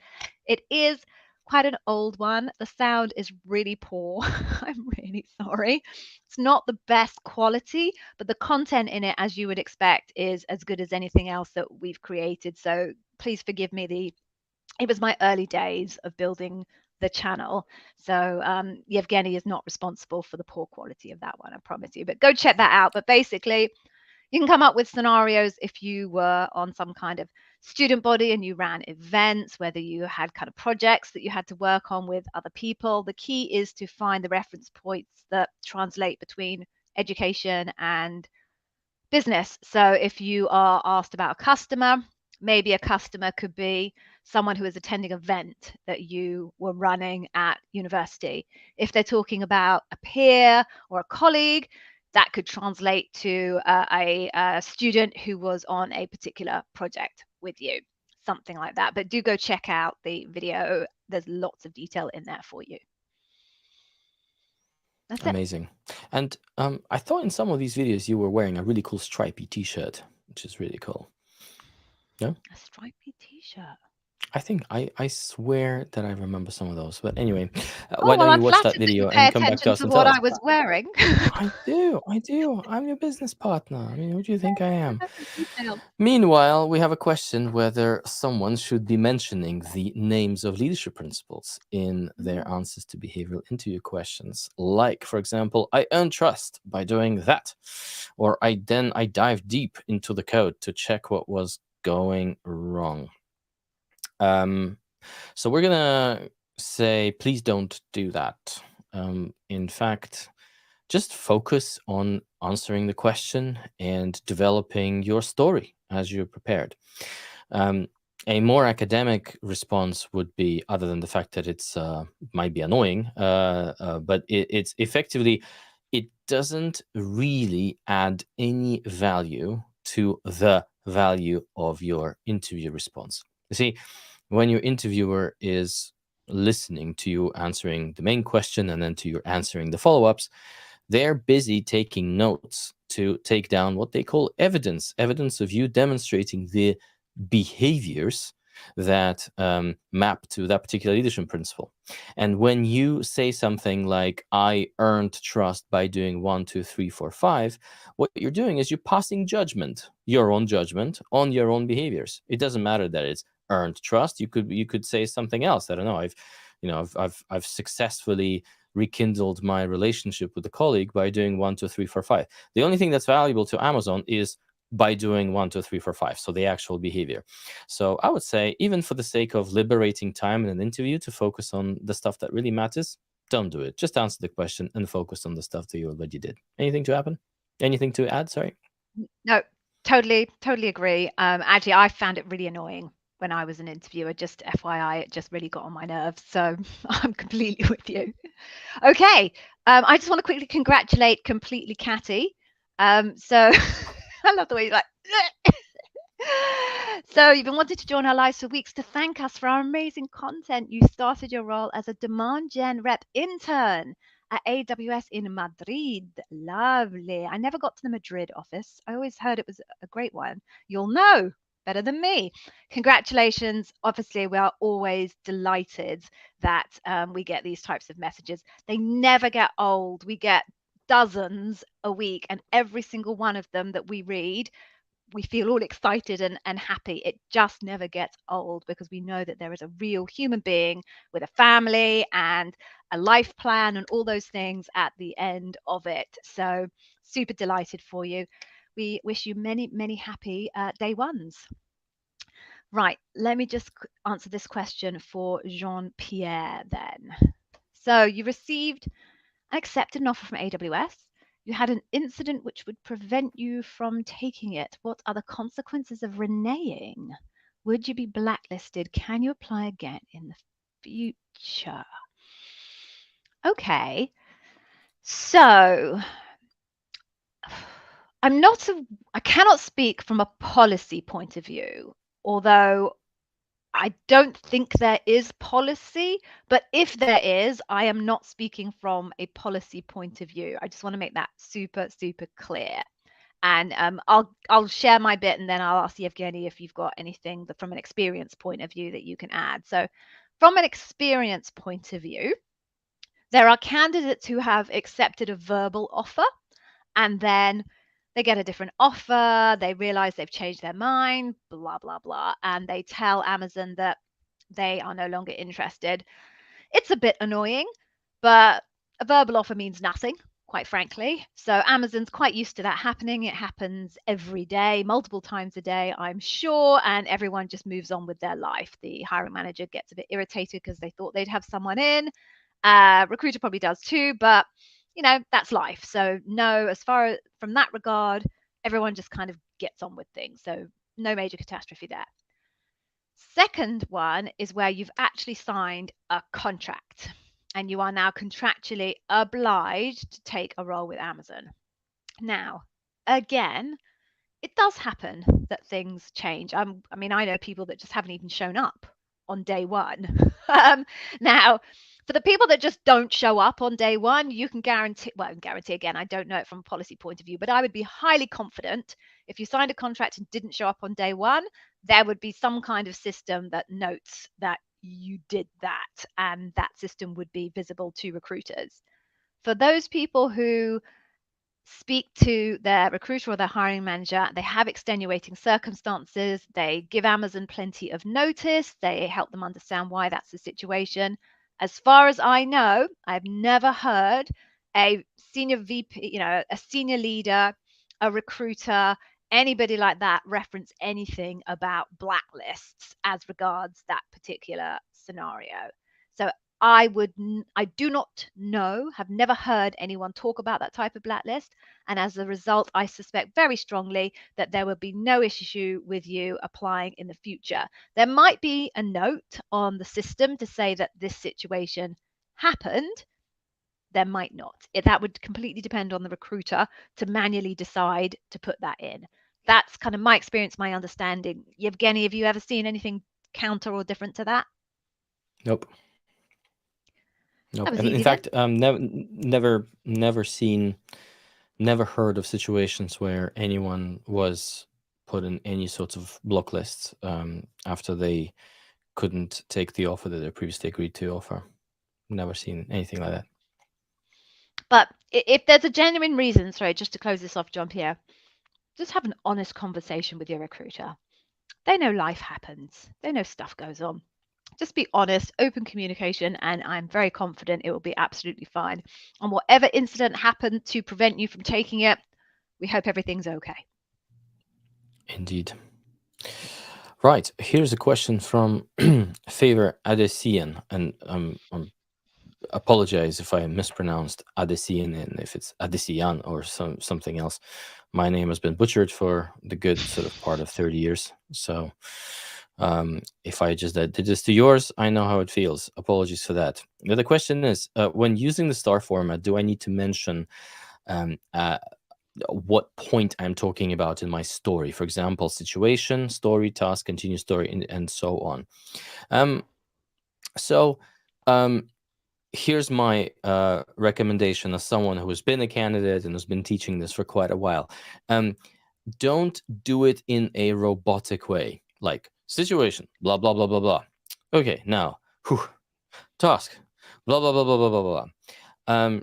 It is quite an old one. The sound is really poor. I'm really sorry. It's not the best quality, but the content in it, as you would expect, is as good as anything else that we've created. So please forgive me. It was my early days of building the channel. So Yevgeny is not responsible for the poor quality of that one, I promise you. But go check that out. But basically, you can come up with scenarios if you were on some kind of student body and you ran events, whether you had kind of projects that you had to work on with other people. The key is to find the reference points that translate between education and business. So if you are asked about a customer, maybe a customer could be someone who is attending an event that you were running at university. If they're talking about a peer or a colleague, that could translate to a student who was on a particular project with you, something like that. But do go check out the video. There's lots of detail in there for you. That's it. Amazing. And I thought in some of these videos you were wearing a really cool stripy t-shirt, which is really cool. No? A stripy t-shirt. I think I swear that I remember some of those. But anyway, Oh, why well, don't I'm you watch that flattered that you video pay and come back to attention us to and what tell us? I was wearing. I do. I'm your business partner. I mean, who do you think I am? Detail. Meanwhile, we have a question whether someone should be mentioning the names of leadership principles in their answers to behavioral interview questions. Like, for example, I earn trust by doing that. Or I dive deep into the code to check what was going wrong. So we're gonna say, please don't do that. In fact, just focus on answering the question and developing your story as you're prepared. A more academic response would be, other than the fact that it's might be annoying, but it's effectively, it doesn't really add any value to the value of your interview response. You see, when your interviewer is listening to you answering the main question and then to you answering the follow-ups, they're busy taking notes to take down what they call evidence of you demonstrating the behaviors that map to that particular leadership principle. And when you say something like, I earned trust by doing 1, 2, 3, 4, 5, what you're doing is you're passing judgment, your own judgment on your own behaviors. It doesn't matter that it's earned trust. You could say something else. I don't know. I've successfully rekindled my relationship with a colleague by doing 1, 2, 3, 4, 5. The only thing that's valuable to Amazon is by doing 1, 2, 3, 4, 5. So the actual behavior. So I would say, even for the sake of liberating time in an interview to focus on the stuff that really matters, don't do it. Just answer the question and focus on the stuff that you already did. Anything to add? Sorry. No, totally agree. Actually, I found it really annoying when I was an interviewer. Just FYI, it just really got on my nerves. So I'm completely with you. Okay, I just want to quickly congratulate Completely Catty. So I love the way you're like. So you've been wanting to join our lives for weeks to thank us for our amazing content. You started your role as a demand gen rep intern at AWS in Madrid. Lovely. I never got to the Madrid office. I always heard it was a great one. You'll know better than me. Congratulations. Obviously, we are always delighted that we get these types of messages. They never get old. We get dozens a week, and every single one of them that we read, we feel all excited and happy. It just never gets old, because we know that there is a real human being with a family and a life plan and all those things at the end of it. So super delighted for you. We wish you many, many happy day ones. Right, let me just answer this question for Jean-Pierre then. So you received and accepted an offer from AWS. You had an incident which would prevent you from taking it. What are the consequences of reneging? Would you be blacklisted? Can you apply again in the future? Okay, so I cannot speak from a policy point of view, although I don't think there is policy, but if there is, I am not speaking from a policy point of view. I just want to make that super, super clear. And I'll share my bit, and then I'll ask Yevgeny if you've got anything that, from an experience point of view, that you can add. So from an experience point of view, there are candidates who have accepted a verbal offer, and then they get a different offer, they realize they've changed their mind, blah, blah, blah, and they tell Amazon that they are no longer interested. It's a bit annoying, but a verbal offer means nothing, quite frankly. So Amazon's quite used to that happening. It happens every day, multiple times a day, I'm sure, and everyone just moves on with their life. The hiring manager gets a bit irritated because they thought they'd have someone in. Recruiter probably does too, but that's life. So no, as far from that regard, everyone just kind of gets on with things. So no major catastrophe there. Second one is where you've actually signed a contract and you are now contractually obliged to take a role with Amazon. Now, again, it does happen that things change. I know people that just haven't even shown up on day one. Now, for the people that just don't show up on day one, you can guarantee again, I don't know it from a policy point of view, but I would be highly confident if you signed a contract and didn't show up on day one, there would be some kind of system that notes that you did that, and that system would be visible to recruiters. For those people who speak to their recruiter or their hiring manager, they have extenuating circumstances, they give Amazon plenty of notice, they help them understand why that's the situation. As far as I know, I've never heard a senior VP, a senior leader, a recruiter, anybody like that reference anything about blacklists as regards that particular scenario. So I do not know, have never heard anyone talk about that type of blacklist. And as a result, I suspect very strongly that there would be no issue with you applying in the future. There might be a note on the system to say that this situation happened. There might not. That would completely depend on the recruiter to manually decide to put that in. That's kind of my experience, my understanding. Yevgeny, have you ever seen anything counter or different to that? Nope. That was And easy in fact, never heard of situations where anyone was put in any sorts of block lists after they couldn't take the offer that they previously agreed to offer. Never seen anything like that. But if there's a genuine reason, sorry, just to close this off, Jean-Pierre, just have an honest conversation with your recruiter. They know life happens. They know stuff goes on. Just be honest, open communication, and I'm very confident it will be absolutely fine. And whatever incident happened to prevent you from taking it, we hope everything's okay. Indeed. Right, here's a question from Favor Adesian, and apologize if I mispronounced Adesian and if it's Adesian or something else. My name has been butchered for the good sort of part of 30 years. So if I just did this to yours, I know how it feels. Apologies for that. Now, the question is, when using the star format, do I need to mention what point I'm talking about in my story? For example, situation, story, task, continuous story, and so on. Here's my recommendation as someone who has been a candidate and has been teaching this for quite a while. Don't do it in a robotic way, like situation, blah, blah, blah, blah, blah. Okay, now, task, blah, blah, blah, blah, blah, blah, blah.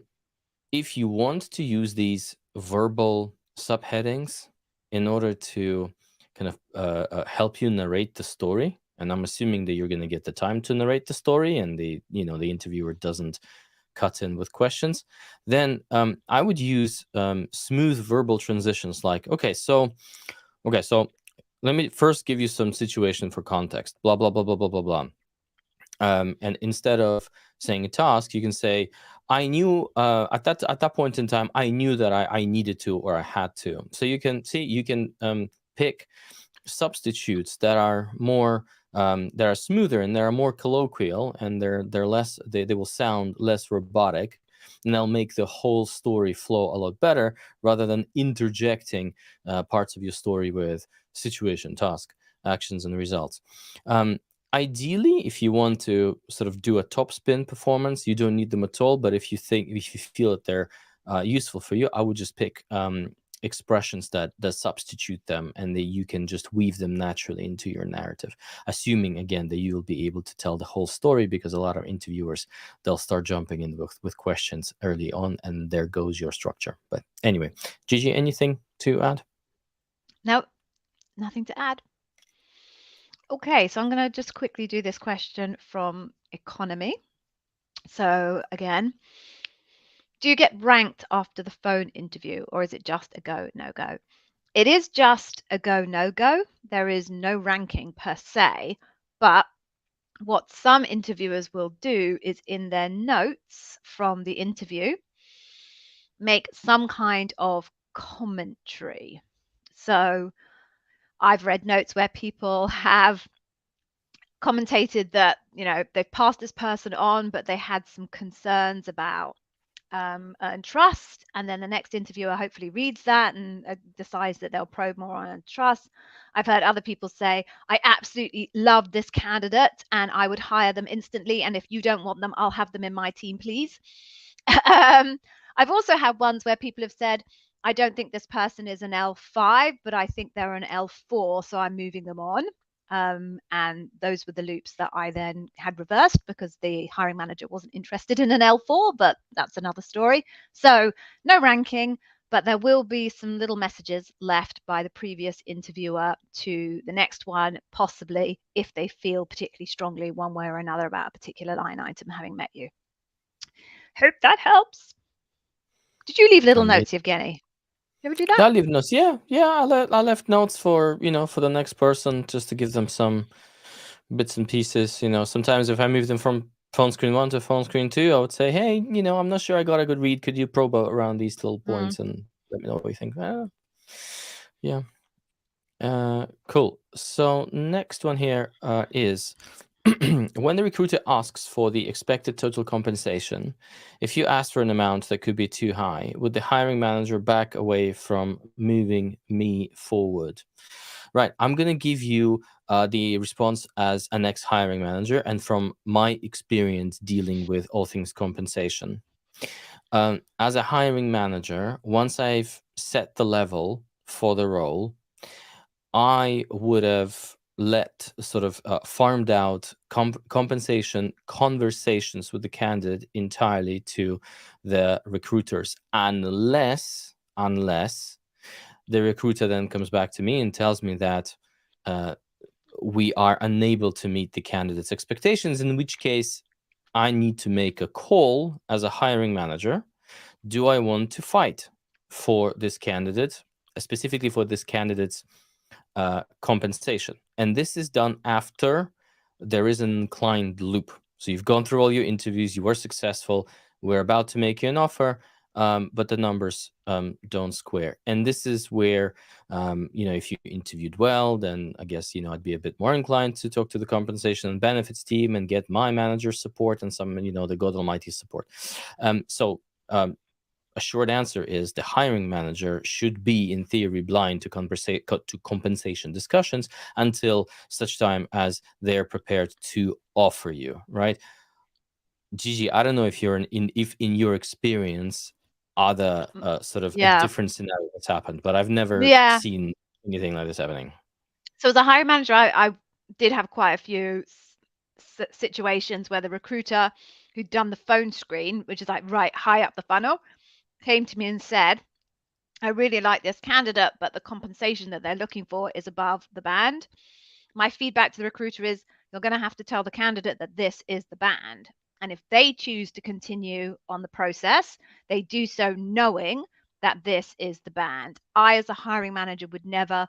If you want to use these verbal subheadings in order to kind of help you narrate the story, and I'm assuming that you're going to get the time to narrate the story and the interviewer doesn't cut in with questions, then I would use smooth verbal transitions like, okay, so let me first give you some situation for context, blah, blah, blah, blah, blah, blah, blah. And instead of saying a task, you can say, I knew at that point in time, I knew that I needed to or I had to. So you can pick substitutes that are more that are smoother and they're more colloquial and they're less they will sound less robotic, and they'll make the whole story flow a lot better rather than interjecting parts of your story with situation, task, actions, and results. Ideally, if you want to sort of do a top spin performance, you don't need them at all. But if you feel that they're useful for you, I would just pick expressions that substitute them, and that you can just weave them naturally into your narrative, assuming again that you'll be able to tell the whole story, because a lot of interviewers, they'll start jumping in with questions early on, and there goes your structure. But anyway, Gigi, anything to add? No, nothing to add. Okay, so I'm going to just quickly do this question from Economy. So again, do you get ranked after the phone interview, or is it just a go, no go? It is just a go, no go. There is no ranking per se, but what some interviewers will do is in their notes from the interview, make some kind of commentary. So I've read notes where people have commentated that, they've passed this person on, but they had some concerns about earned trust, and then the next interviewer hopefully reads that and decides that they'll probe more on earned trust. I've heard other people say, I absolutely love this candidate and I would hire them instantly, and if you don't want them, I'll have them in my team, please. I've also had ones where people have said, I don't think this person is an L5, but I think they're an L4, so I'm moving them on. And those were the loops that I then had reversed because the hiring manager wasn't interested in an L4, but that's another story. So no ranking, but there will be some little messages left by the previous interviewer to the next one, possibly if they feel particularly strongly one way or another about a particular line item having met you. Hope that helps. Did you leave little notes, Evgeny? You ever do that? I leave notes. Yeah. I left notes for for the next person, just to give them some bits and pieces. Sometimes if I move them from phone screen 1 to phone screen 2, I would say, hey, I'm not sure I got a good read. Could you probe around these little points and let me know what you think? Yeah. Cool. So next one here is when the recruiter asks for the expected total compensation, if you ask for an amount that could be too high, would the hiring manager back away from moving me forward? Right. I'm going to give you the response as an ex-hiring manager and from my experience dealing with all things compensation. As a hiring manager, once I've set the level for the role, I would have let sort of farmed out compensation conversations with the candidate entirely to the recruiters, unless the recruiter then comes back to me and tells me that uh, we are unable to meet the candidate's expectations, in which case I need to make a call as a hiring manager. Do I want to fight for this candidate, specifically for this candidate's compensation? And this is done after there is an inclined loop. So you've gone through all your interviews, you were successful, we're about to make you an offer, but the numbers don't square. And this is where, if you interviewed well, then I guess, I'd be a bit more inclined to talk to the compensation and benefits team and get my manager's support and some, the God Almighty support. So a short answer is the hiring manager should be, in theory, blind to compensation discussions until such time as they're prepared to offer you, right? Gigi, I don't know if if in your experience other sort of a Yeah. different scenario has happened, but I've never Yeah. seen anything like this happening. So as a hiring manager, I did have quite a few situations where the recruiter who'd done the phone screen, which is like right high up the funnel, came to me and said, I really like this candidate, but the compensation that they're looking for is above the band. My feedback to the recruiter is, you're going to have to tell the candidate that this is the band. And if they choose to continue on the process, they do so knowing that this is the band. I, as a hiring manager, would never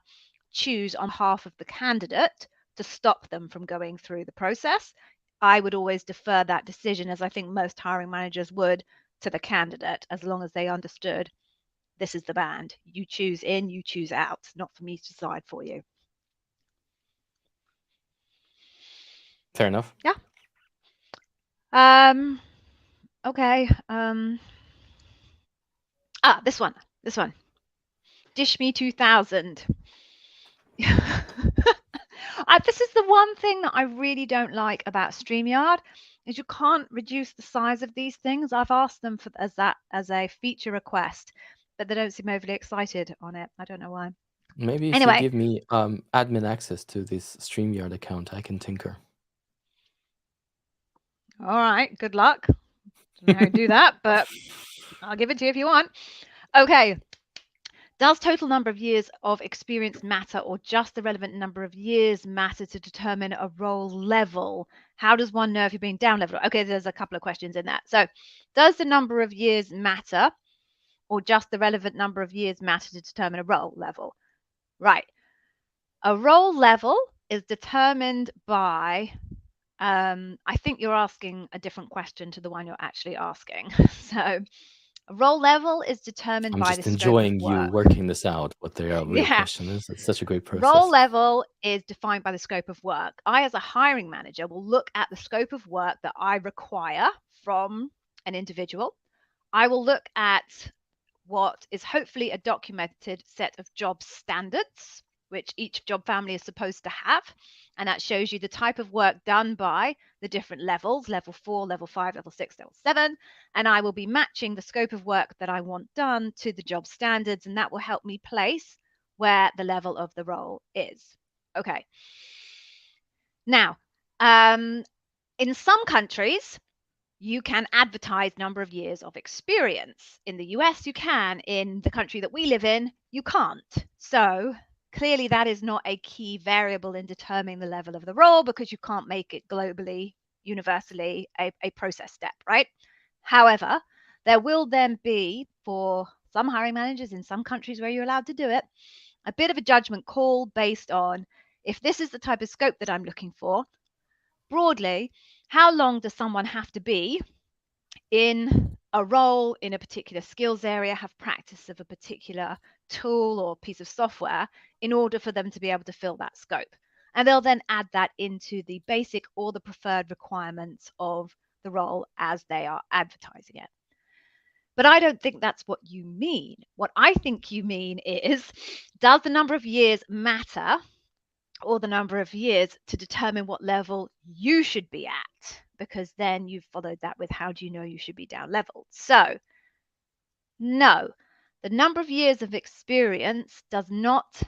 choose on behalf of the candidate to stop them from going through the process. I would always defer that decision, as I think most hiring managers would, to the candidate, as long as they understood this is the band. You choose in, you choose out, not for me to decide for you. Fair enough. Yeah. Okay. This one. Dish Me 2000. This is the one thing that I really don't like about StreamYard, is you can't reduce the size of these things. I've asked them for as a feature request, but they don't seem overly excited on it. I don't know why. Maybe if you Anyway, give me admin access to this StreamYard account, I can tinker. all right. Good luck. Don't know how to do that, but I'll give it to you if you want. Okay. Does total number of years of experience matter, or just the relevant number of years matter to determine a role level? How does one know if you're being down leveled? Okay, there's a couple of questions in that. So, does the number of years matter, or just the relevant number of years matter to determine a role level? Right. A role level is determined by, I think you're asking a different question to the one you're actually asking. So, a role level is determined I'm by just the scope of enjoying you work. working this out, what the real Yeah. question is. It's such a great Role process. level is defined by the scope of work. I, as a hiring manager, will look at the scope of work that I require from an individual. I will look at what is hopefully a documented set of job standards, which each job family is supposed to have. And that shows you the type of work done by the different levels, level 4, level 5, level 6, level 7. And I will be matching the scope of work that I want done to the job standards. And that will help me place where the level of the role is. Okay. Now, in some countries, you can advertise number of years of experience. In the US, you can. In the country that we live in, you can't. So clearly that is not a key variable in determining the level of the role, because you can't make it globally, universally, a process step, right? However, there will then be, for some hiring managers in some countries where you're allowed to do it, a bit of a judgment call based on, if this is the type of scope that I'm looking for, broadly, how long does someone have to be in a role in a particular skills area, have practice of a particular tool or piece of software in order for them to be able to fill that scope. And they'll then add that into the basic or the preferred requirements of the role as they are advertising it. But I don't think that's what you mean. What I think you mean is, does the number of years matter, or the number of years, to determine what level you should be at? Because then you've followed that with, how do you know you should be down leveled? So no, the number of years of experience does not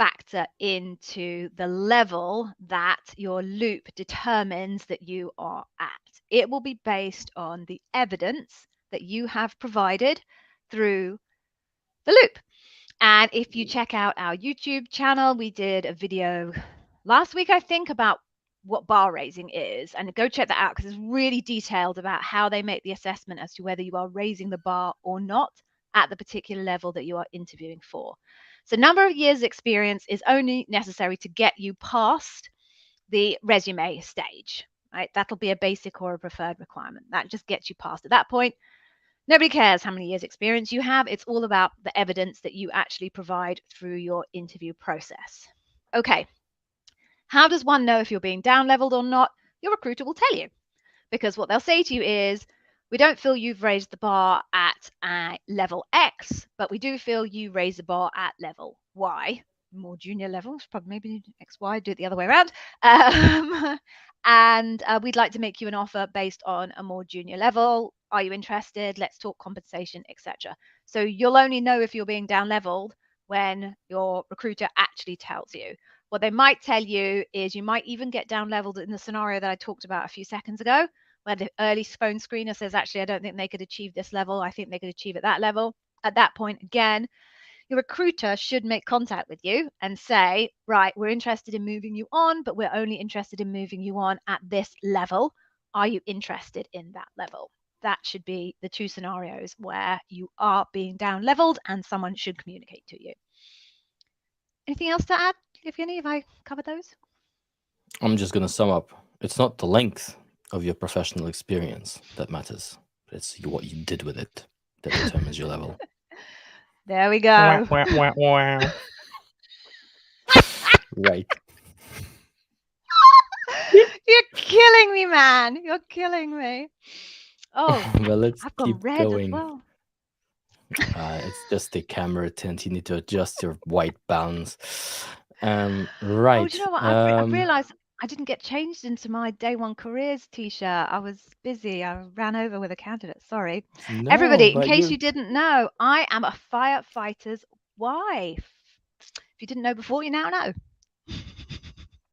factor into the level that your loop determines that you are at. It will be based on the evidence that you have provided through the loop. And if you check out our YouTube channel, we did a video last week, I think, about what bar raising is. And go check that out because it's really detailed about how they make the assessment as to whether you are raising the bar or not at the particular level that you are interviewing for. So, number of years experience is only necessary to get you past the resume stage, right? That'll be a basic or a preferred requirement. That just gets you past at that point. Nobody cares how many years experience you have. It's all about the evidence that you actually provide through your interview process. Okay. How does one know if you're being down leveled or not? Your recruiter will tell you, because what they'll say to you is, we don't feel you've raised the bar at level X, but we do feel you raise the bar at level Y, more junior levels, probably maybe X, Y, do it the other way around. And we'd like to make you an offer based on a more junior level. Are you interested? Let's talk compensation, etc. So you'll only know if you're being down leveled when your recruiter actually tells you. What they might tell you is you might even get down leveled in the scenario that I talked about a few seconds ago, where the early phone screener says, actually, I don't think they could achieve this level. I think they could achieve at that level. At that point, again, your recruiter should make contact with you and say, right, we're interested in moving you on, but we're only interested in moving you on at this level. Are you interested in that level? That should be the two scenarios where you are being down leveled and someone should communicate to you. Anything else to add, Evgeny? Have I covered those? I'm just going to sum up. It's not the length of your professional experience that matters. It's what you did with it that determines your level. There we go. Right. You're killing me, man. You're killing me. Oh, Well, let's I've keep gone red going. as well. It's just the camera tint. You need to adjust your white balance. Oh, Right. do you know what? I've realised I didn't get changed into my day one careers t-shirt. I was busy. I ran over with a candidate. Sorry. No, Everybody, in but case you didn't know, I am a firefighter's wife. If you didn't know before, you now know.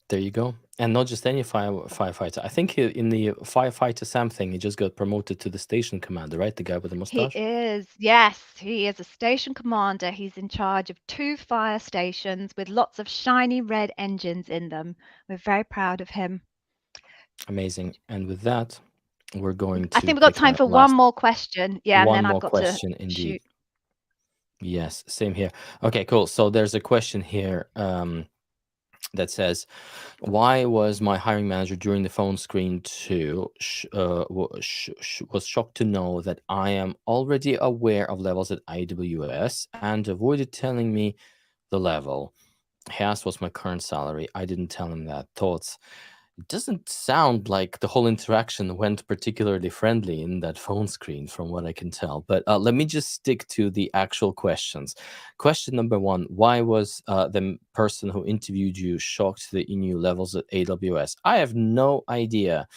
there you go. And not just any firefighter. I think in the firefighter Sam thing, he just got promoted to the station commander, right? The guy with the He mustache. is, yes, he is a station commander. He's in charge of 2 fire stations with lots of shiny red engines in them. We're very proud of him. Amazing. And with that, we're going I to think we've got pick time our for one more question. Yeah, and one then I've more got question, to indeed. shoot. Yes, same here. Okay, cool. So there's a question here that says, why was my hiring manager during the phone screen was shocked to know that I am already aware of levels at AWS and avoided telling me the level. He asked what's my current salary. I didn't tell him that. Thoughts? It doesn't sound like the whole interaction went particularly friendly in that phone screen, from what I can tell. But let me just stick to the actual questions. Question number 1, why was the person who interviewed you shocked that you knew levels at AWS? I have no idea,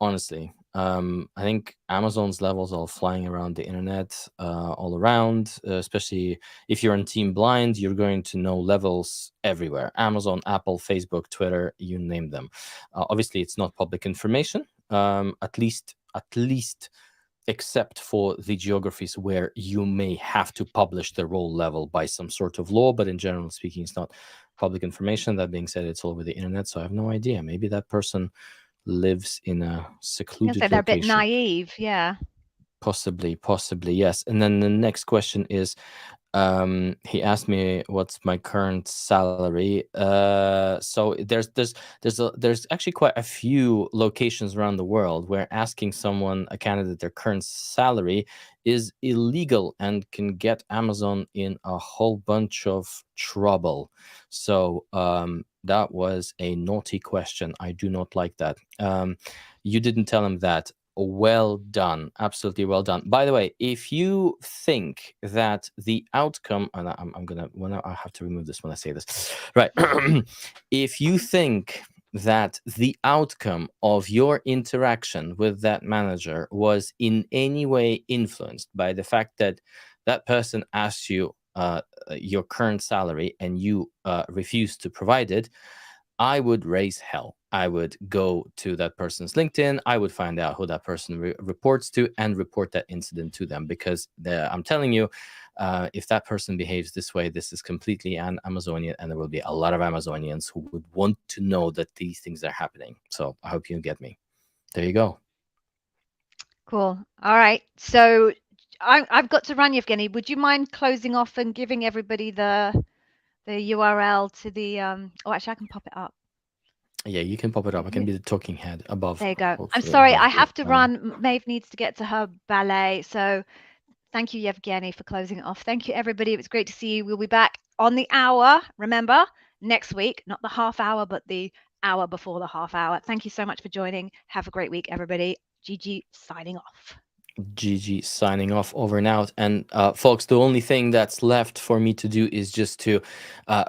honestly. I think Amazon's levels are flying around the internet all around, especially if you're on Team Blind, you're going to know levels everywhere. Amazon, Apple, Facebook, Twitter, you name them. Obviously, it's not public information, at least except for the geographies where you may have to publish the role level by some sort of law. But in general speaking, it's not public information. That being said, it's all over the internet, so I have no idea. Maybe that person lives in a secluded They're a bit location. naive, yeah. Possibly, yes. And then the next question is, he asked me what's my current salary. So there's actually quite a few locations around the world where asking someone, a candidate, their current salary is illegal and can get Amazon in a whole bunch of trouble. So that was a naughty question. I do not like that. You didn't tell him that. Well done. Absolutely well done. By the way, if you think that the outcome, and I'm gonna, well, I have to remove this when I say this, right? If you think that the outcome of your interaction with that manager was in any way influenced by the fact that that person asked you your current salary and you refuse to provide it, I would raise hell. I would go to that person's LinkedIn. I would find out who that person reports to and report that incident to them, because I'm telling you, if that person behaves this way, this is completely Amazonian, and there will be a lot of Amazonians who would want to know that these things are happening. So I hope you get me. There you go. Cool. All right. So I've got to run, Yevgeny. Would you mind closing off and giving everybody the URL to the oh, actually I can pop it up. Yeah, you can pop it up. I can be the talking head above. There you go. I'm hopefully sorry, above I you. have to run. Maeve needs to get to her ballet. So thank you, Yevgeny, for closing it off. Thank you, everybody. It was great to see you. We'll be back on the hour, remember, next week, not the half hour, but the hour before the half hour. Thank you so much for joining. Have a great week, everybody. Gigi signing off. GG signing off, over and out. And folks, the only thing that's left for me to do is just to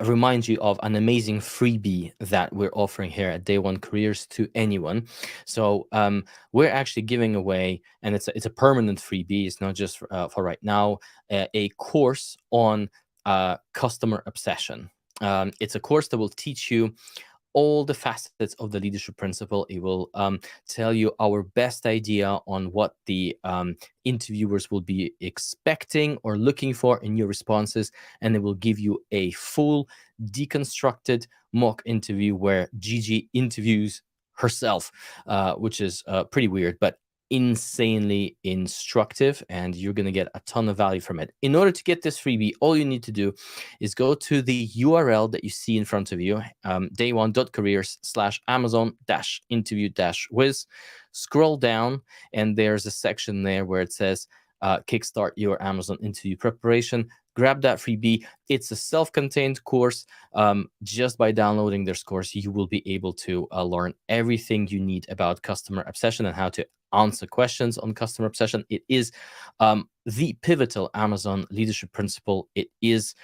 remind you of an amazing freebie that we're offering here at Day One Careers to anyone. So we're actually giving away, and it's a permanent freebie. It's not just for right now, a course on customer obsession. It's a course that will teach you all the facets of the leadership principle. It will tell you our best idea on what the interviewers will be expecting or looking for in your responses, and it will give you a full deconstructed mock interview where Gigi interviews herself, which is pretty weird, but insanely instructive, and you're going to get a ton of value from it. In order to get this freebie, all you need to do is go to the URL that you see in front of you, dayone.careers/amazon-interview-wiz. Scroll down, and there's a section there where it says kickstart your Amazon interview preparation. Grab that freebie. It's a self-contained course. Just by downloading this course, you will be able to learn everything you need about customer obsession and how to answer questions on customer obsession. It is the pivotal Amazon leadership principle. It is.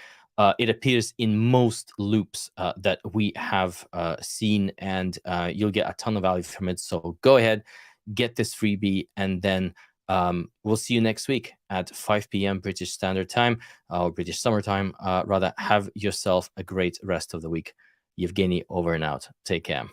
It appears in most loops that we have seen, and you'll get a ton of value from it. So go ahead, get this freebie, and then we'll see you next week at 5 p.m. British Standard Time, or British Summer Time, rather. Have yourself a great rest of the week. Yevgeny, over and out. Take care.